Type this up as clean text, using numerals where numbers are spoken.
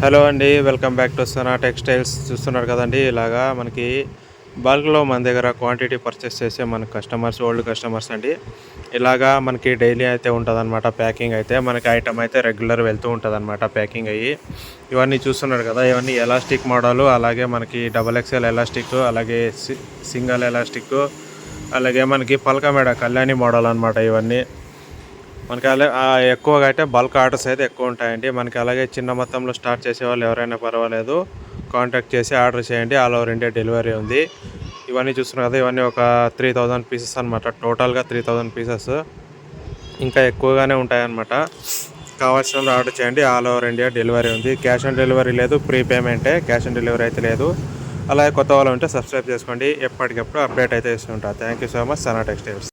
Hello అండి, welcome back to Sana textiles. చూస్తున్నారు కదండి, ఇలాగా మనకి బల్క్లో మన దగ్గర క్వాంటిటీ పర్చేస్ చేసే మన కస్టమర్స్, ఓల్డ్ కస్టమర్స్ అండి. ఇలాగా మనకి డైలీ అయితే ఉంటుందన్నమాట. ప్యాకింగ్ అయితే మనకి ఐటమ్ అయితే రెగ్యులర్ వెళ్తూ ఉంటుందన్నమాట ప్యాకింగ్ అయ్యి. ఇవన్నీ చూస్తున్నారు కదా, ఇవన్నీ ఎలాస్టిక్ మోడలు, అలాగే మనకి XXL ఎలాస్టిక్, అలాగే సింగల్ ఎలాస్టిక్, అలాగే మనకి పల్కమేడ కళ్యాణి మోడల్ అనమాట. ఇవన్నీ మనకి ఎక్కువగా అయితే బల్క్ ఆర్డర్స్ అయితే ఎక్కువ ఉంటాయండి. మనకి అలాగే చిన్న మొత్తంలో స్టార్ట్ చేసే వాళ్ళు ఎవరైనా పర్వాలేదు, కాంటాక్ట్ చేసి ఆర్డర్ చేయండి. ఆల్ ఓవర్ ఇండియా డెలివరీ ఉంది. ఇవన్నీ చూస్తున్నారు కదా, ఇవన్నీ ఒక 3000 పీసెస్ అనమాట. టోటల్గా 3000 పీసెస్, ఇంకా ఎక్కువగానే ఉంటాయన్నమాట. కావాల్సిన వాళ్ళు ఆర్డర్ చేయండి. ఆల్ ఓవర్ ఇండియా డెలివరీ ఉంది. క్యాష్ ఆన్ డెలివరీ లేదు, ప్రీ పేమెంటే. క్యాష్ ఆన్ డెలివరీ అయితే లేదు. అలాగే కొత్త వాళ్ళు ఉంటే సబ్స్క్రైబ్ చేసుకోండి. ఎప్పటికప్పుడు అప్డేట్ అయితే ఇస్తుంటా. Thank you so much, Sana textiles.